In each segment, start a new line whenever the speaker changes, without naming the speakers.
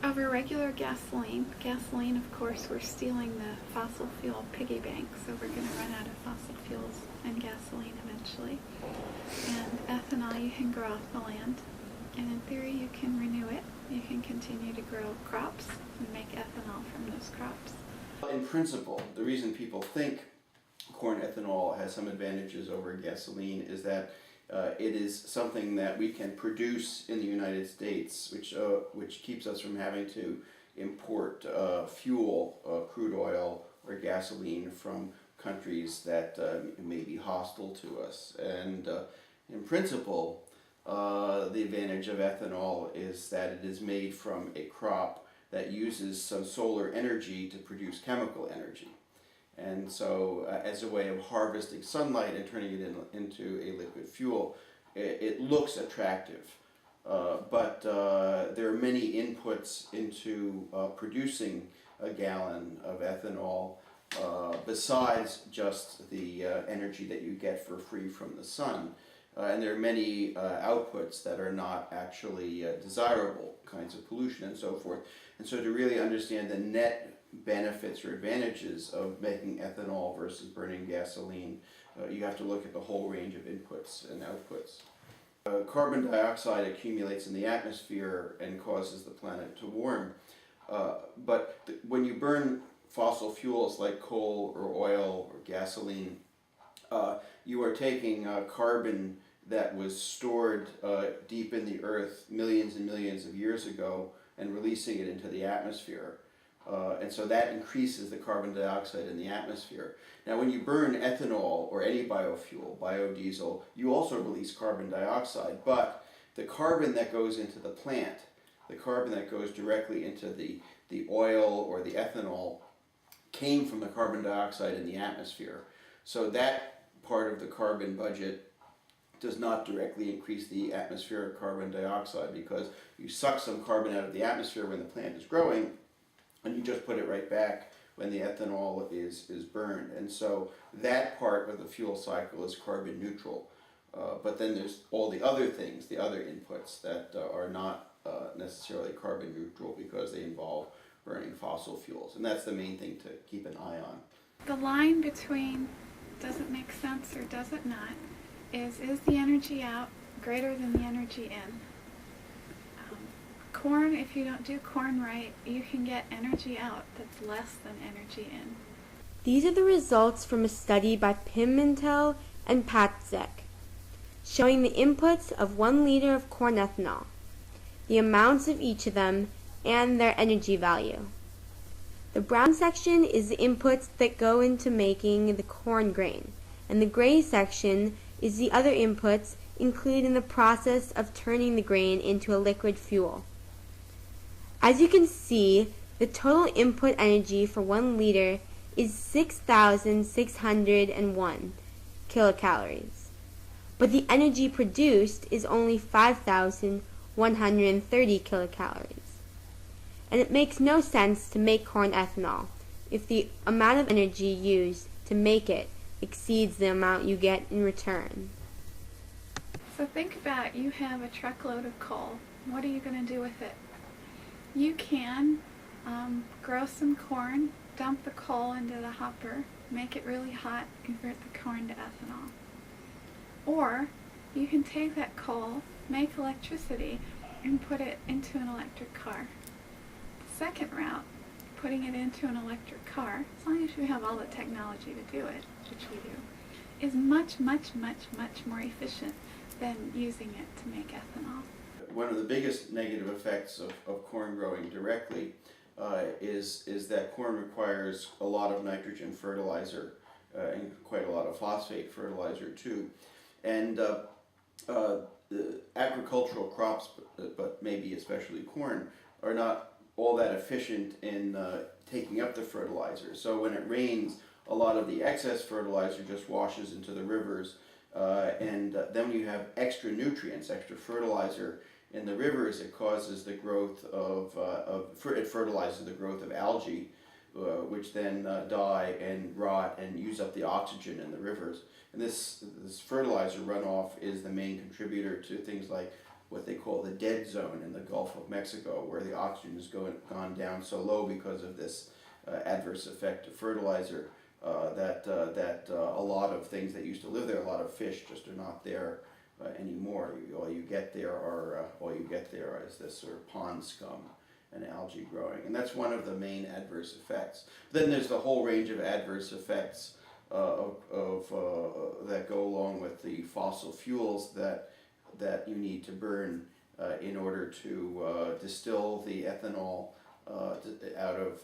Over regular gasoline, of course, we're stealing the fossil fuel piggy bank, so we're going to run out of fossil fuels and gasoline eventually. And ethanol you can grow off the land, and in theory you can renew it. You can continue to grow crops and make ethanol from those crops.
In principle, the reason people think corn ethanol has some advantages over gasoline is that it is something that we can produce in the United States, which keeps us from having to import fuel, crude oil or gasoline from countries that may be hostile to us. And in principle, the advantage of ethanol is that it is made from a crop that uses some solar energy to produce chemical energy. And so as a way of harvesting sunlight and turning it into a liquid fuel, it looks attractive. But there are many inputs into producing a gallon of ethanol besides just the energy that you get for free from the sun. And there are many outputs that are not actually desirable, kinds of pollution and so forth. And so to really understand the net benefits or advantages of making ethanol versus burning gasoline, you have to look at the whole range of inputs and outputs. Carbon dioxide accumulates in the atmosphere and causes the planet to warm. But when you burn fossil fuels like coal or oil or gasoline, you are taking carbon that was stored deep in the earth millions and millions of years ago and releasing it into the atmosphere. And so that increases the carbon dioxide in the atmosphere. Now when you burn ethanol or any biofuel, biodiesel, you also release carbon dioxide, but the carbon that goes into the plant, the carbon that goes directly into the oil or the ethanol, came from the carbon dioxide in the atmosphere. So that part of the carbon budget does not directly increase the atmospheric carbon dioxide because you suck some carbon out of the atmosphere when the plant is growing and you just put it right back when the ethanol is burned. And so that part of the fuel cycle is carbon neutral. But then there's all the other things, the other inputs that are not necessarily carbon neutral because they involve burning fossil fuels. And that's the main thing to keep an eye on.
The line between does it make sense or does it not is the energy out greater than the energy in? Corn, if you don't do corn right, you can get energy out that's less than energy in.
These are the results from a study by Pimentel and Patzek, showing the inputs of 1 liter of corn ethanol, the amounts of each of them, and their energy value. The brown section is the inputs that go into making the corn grain, and the gray section is the other inputs included in the process of turning the grain into a liquid fuel. As you can see, the total input energy for 1 liter is 6,601 kilocalories, but the energy produced is only 5,130 kilocalories. And it makes no sense to make corn ethanol if the amount of energy used to make it exceeds the amount you get in return.
So think about, you have a truckload of coal. What are you going to do with it? You can grow some corn, dump the coal into the hopper, make it really hot, convert the corn to ethanol. Or you can take that coal, make electricity, and put it into an electric car. The second route, putting it into an electric car, as long as you have all the technology to do it, which we do, is much, much, much, much more efficient than using it to make ethanol.
One of the biggest negative effects of corn growing directly is that corn requires a lot of nitrogen fertilizer and quite a lot of phosphate fertilizer too. And the agricultural crops, but maybe especially corn, are not all that efficient in taking up the fertilizer. So when it rains, a lot of the excess fertilizer just washes into the rivers, and then when you have extra nutrients, extra fertilizer in the rivers, it causes the growth it fertilizes the growth of algae, which then die and rot and use up the oxygen in the rivers. And this fertilizer runoff is the main contributor to things like what they call the dead zone in the Gulf of Mexico, where the oxygen has gone down so low because of this adverse effect of fertilizer that a lot of things that used to live there, a lot of fish, just are not there anymore. All you get there is this sort of pond scum and algae growing, and that's one of the main adverse effects. Then there's the whole range of adverse effects that go along with the fossil fuels that you need to burn in order to distill the ethanol out of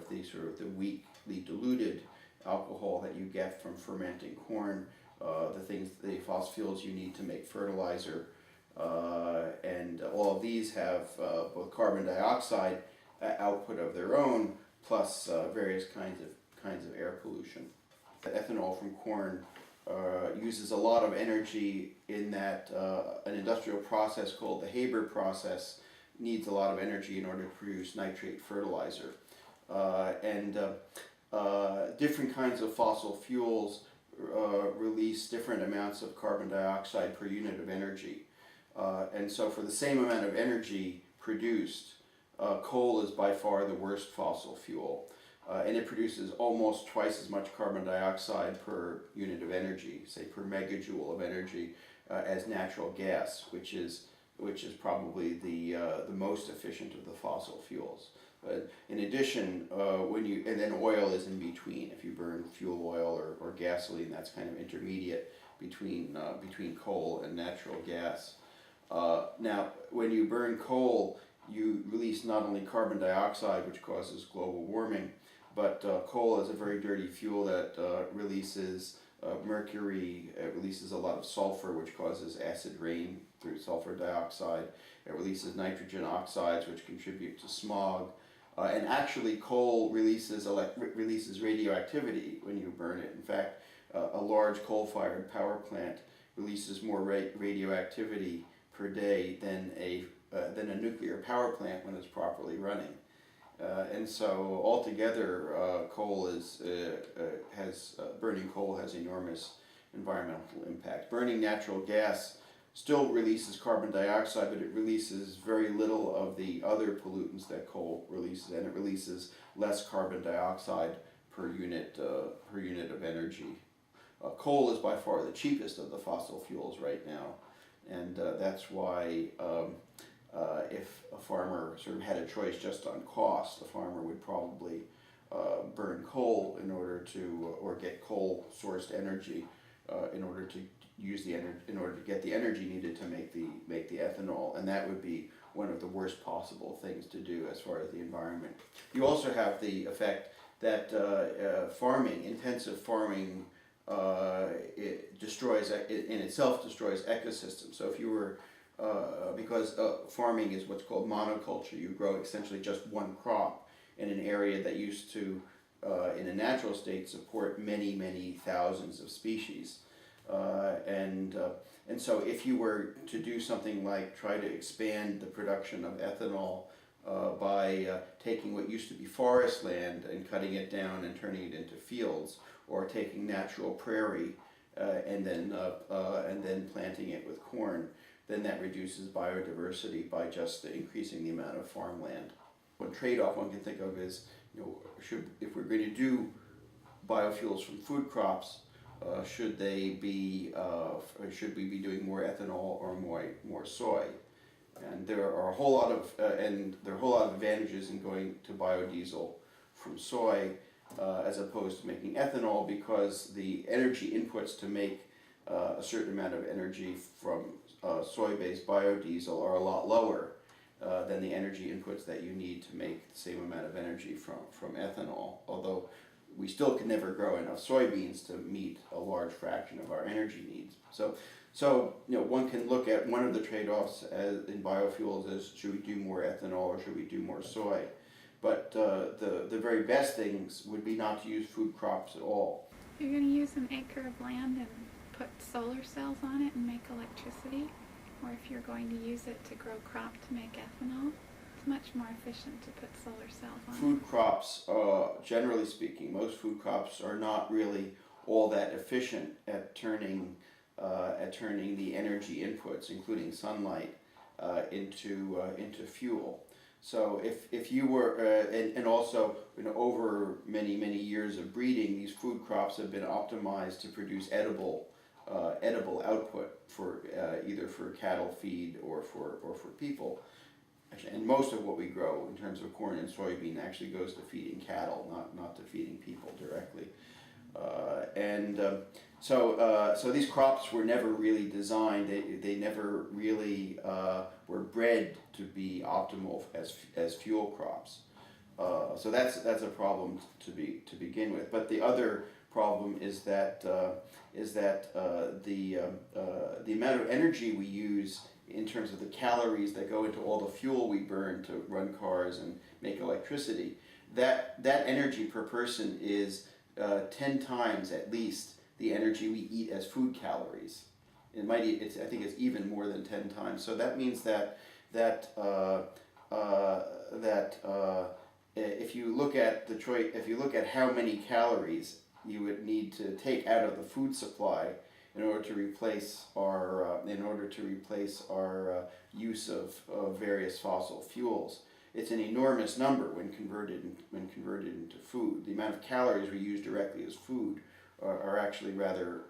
the sort of the weakly diluted alcohol that you get from fermenting corn. The fossil fuels you need to make fertilizer, and all of these have both carbon dioxide output of their own, plus various kinds of air pollution. The ethanol from corn uses a lot of energy in that an industrial process called the Haber process needs a lot of energy in order to produce nitrate fertilizer. Different kinds of fossil fuels release different amounts of carbon dioxide per unit of energy. And so for the same amount of energy produced, coal is by far the worst fossil fuel. And it produces almost twice as much carbon dioxide per unit of energy, say per megajoule of energy, as natural gas, which is probably the most efficient of the fossil fuels. In addition, and then oil is in between. If you burn fuel oil or gasoline, that's kind of intermediate between coal and natural gas. Now, when you burn coal, you release not only carbon dioxide, which causes global warming, but coal is a very dirty fuel that releases mercury. It releases a lot of sulfur, which causes acid rain through sulfur dioxide. It releases nitrogen oxides, which contribute to smog. And actually, coal releases radioactivity when you burn it. In fact, a large coal-fired power plant releases more radioactivity per day than a nuclear power plant when it's properly running. And so altogether, burning coal has enormous environmental impact. Burning natural gas still releases carbon dioxide, but it releases very little of the other pollutants that coal releases, and it releases less carbon dioxide per unit of energy. Coal is by far the cheapest of the fossil fuels right now, and that's why if a farmer sort of had a choice just on cost, the farmer would probably burn coal in order to, or get coal-sourced energy in order to get the energy needed to make the ethanol, and that would be one of the worst possible things to do as far as the environment. You also have the effect that intensive farming, it destroys ecosystems. So if you were because farming is what's called monoculture. You grow essentially just one crop in an area that used to, in a natural state, support many thousands of species. And so if you were to do something like try to expand the production of ethanol by taking what used to be forest land and cutting it down and turning it into fields, or taking natural prairie and then planting it with corn, then that reduces biodiversity by just increasing the amount of farmland. One trade-off one can think of is, if we're going to do biofuels from food crops, should we be doing more ethanol or more soy? And there are a whole lot of advantages in going to biodiesel from soy as opposed to making ethanol, because the energy inputs to make a certain amount of energy from soy-based biodiesel are a lot lower than the energy inputs that you need to make the same amount of energy from ethanol, although we still can never grow enough soybeans to meet a large fraction of our energy needs. So one can look at one of the trade-offs in biofuels as, should we do more ethanol or should we do more soy? But the very best things would be not to use food crops at all.
You're going to use an acre of land and put solar cells on it and make electricity, or if you're going to use it to grow crop to make ethanol, it's much more efficient to put solar cells on
Food crops, generally speaking, most food crops are not really all that efficient at turning the energy inputs, including sunlight, into fuel. So if you were and also over many years of breeding, these food crops have been optimized to produce edible output for either for cattle feed or for people. Actually, and most of what we grow in terms of corn and soybean actually goes to feeding cattle, not to feeding people directly. So these crops were never really designed. They never really were bred to be optimal as fuel crops. So that's a problem to begin with. But the other problem is that the amount of energy we use in terms of the calories that go into all the fuel we burn to run cars and make electricity. That energy per person is 10 times at least the energy we eat as food calories. I think it's even more than 10 times. So that means that if you look at how many calories you would need to take out of the food supply in order to replace our use of various fossil fuels, it's an enormous number when converted into food. The amount of calories we use directly as food are actually rather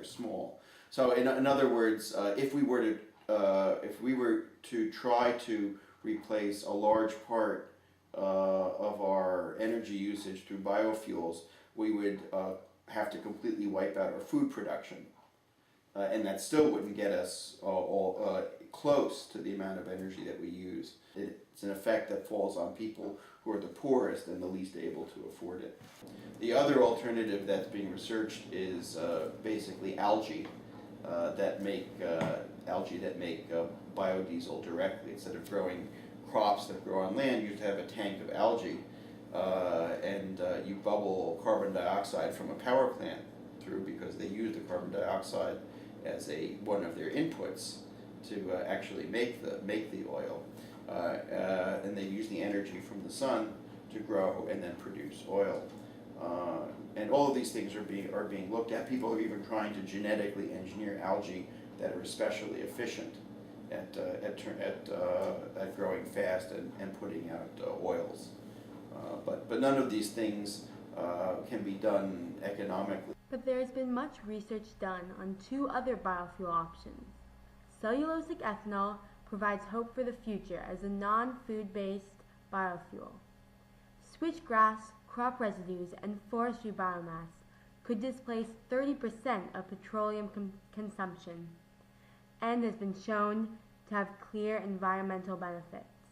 small. So in other words, if we were to try to replace a large part of our energy usage through biofuels, we would have to completely wipe out our food production. And that still wouldn't get us all close to the amount of energy that we use. It's an effect that falls on people who are the poorest and the least able to afford it. The other alternative that's being researched is basically algae that make biodiesel directly. Instead of growing crops that grow on land, you have to have a tank of algae, and you bubble carbon dioxide from a power plant through, because they use the carbon dioxide as one of their inputs to actually make the oil, and they use the energy from the sun to grow and then produce oil. And all of these things are being looked at. People are even trying to genetically engineer algae that are especially efficient at growing fast and putting out oils. But none of these things can be done economically.
But there has been much research done on two other biofuel options. Cellulosic ethanol provides hope for the future as a non-food-based biofuel. Switchgrass, crop residues, and forestry biomass could displace 30% of petroleum consumption and has been shown to have clear environmental benefits.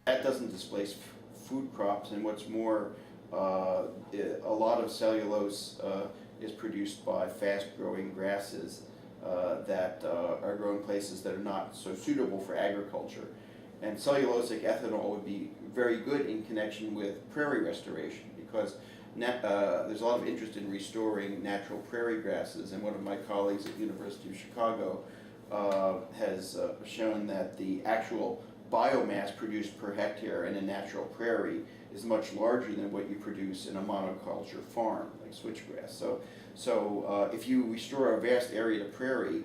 That doesn't displace food crops, and what's more, a lot of cellulose is produced by fast-growing grasses that are grown in places that are not so suitable for agriculture. And cellulosic ethanol would be very good in connection with prairie restoration, because there's a lot of interest in restoring natural prairie grasses, and one of my colleagues at the University of Chicago has shown that the actual biomass produced per hectare in a natural prairie is much larger than what you produce in a monoculture farm, like switchgrass. So if you restore a vast area to prairie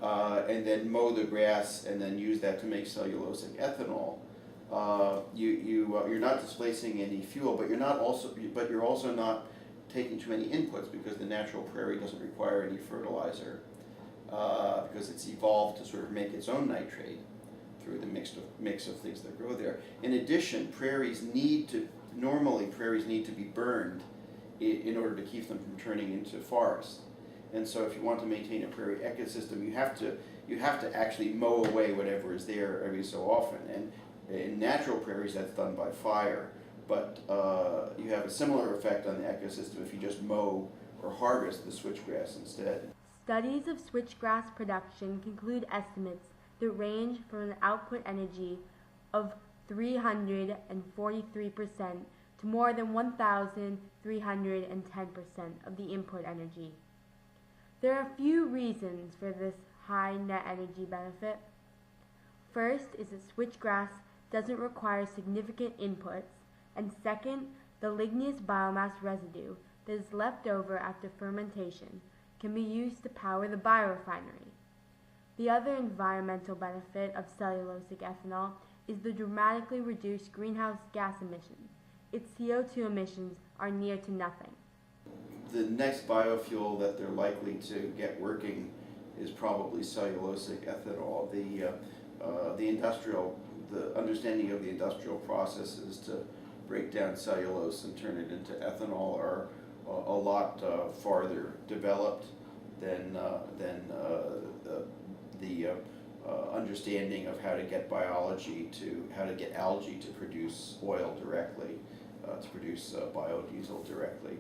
and then mow the grass and then use that to make cellulosic ethanol, you're not displacing any fuel, but you're also not taking too many inputs, because the natural prairie doesn't require any fertilizer because it's evolved to sort of make its own nitrate through the mix of things that grow there. In addition, prairies need to be burned in order to keep them from turning into forest. And so if you want to maintain a prairie ecosystem, you have to actually mow away whatever is there every so often. And in natural prairies, that's done by fire. But you have a similar effect on the ecosystem if you just mow or harvest the switchgrass instead.
Studies of switchgrass production conclude estimates that range from an output energy of 343% to more than 1,310% of the input energy. There are a few reasons for this high net energy benefit. First is that switchgrass doesn't require significant inputs, and second, the ligneous biomass residue that is left over after fermentation can be used to power the biorefinery. The other environmental benefit of cellulosic ethanol is the dramatically reduced greenhouse gas emissions. Its CO2 emissions are near to nothing.
The next biofuel that they're likely to get working is probably cellulosic ethanol. The understanding of the industrial processes to break down cellulose and turn it into ethanol are a lot farther developed than the understanding of how to get algae to produce oil directly, to produce biodiesel directly.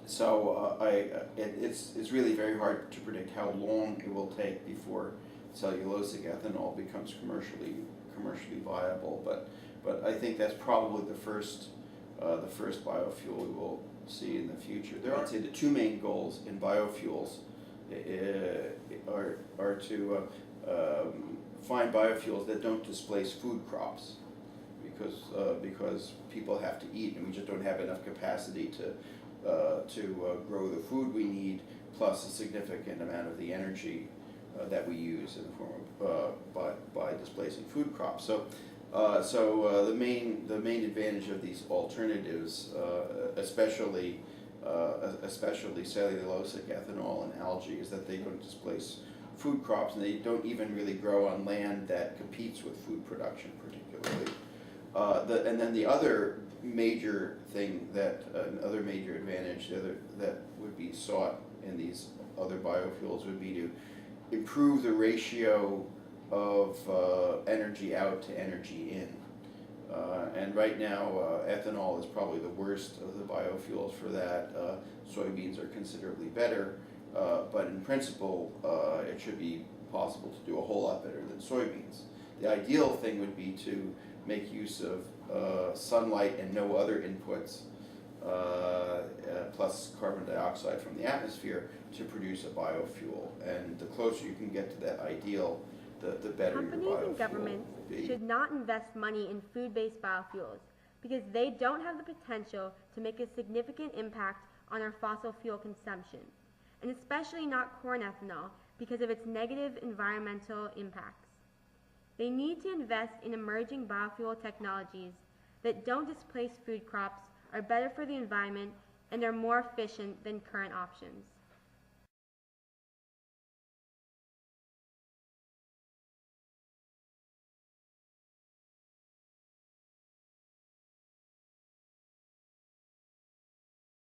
It's really very hard to predict how long it will take before cellulosic ethanol becomes commercially viable. But I think that's probably the first biofuel we will see in the future. I'd say the two main goals in biofuels are to find biofuels that don't displace food crops, because people have to eat and we just don't have enough capacity to grow the food we need, plus a significant amount of the energy that we use in the form of by displacing food crops. So the main advantage of these alternatives, especially cellulosic ethanol and algae, is that they don't displace food crops, and they don't even really grow on land that competes with food production particularly. And then the other major thing another major advantage that would be sought in these other biofuels would be to improve the ratio of energy out to energy in. And right now, ethanol is probably the worst of the biofuels for that. Soybeans are considerably better, but in principle, it should be possible to do a whole lot better than soybeans. The ideal thing would be to make use of sunlight and no other inputs, plus carbon dioxide from the atmosphere, to produce a biofuel. And the closer you can get to that ideal, the better your biofuel
Companies and governments
will be.
should not invest money in food-based biofuels because they don't have the potential to make a significant impact on our fossil fuel consumption, and especially not corn ethanol because of its negative environmental impacts. They need to invest in emerging biofuel technologies that don't displace food crops, are better for the environment, and are more efficient than current options.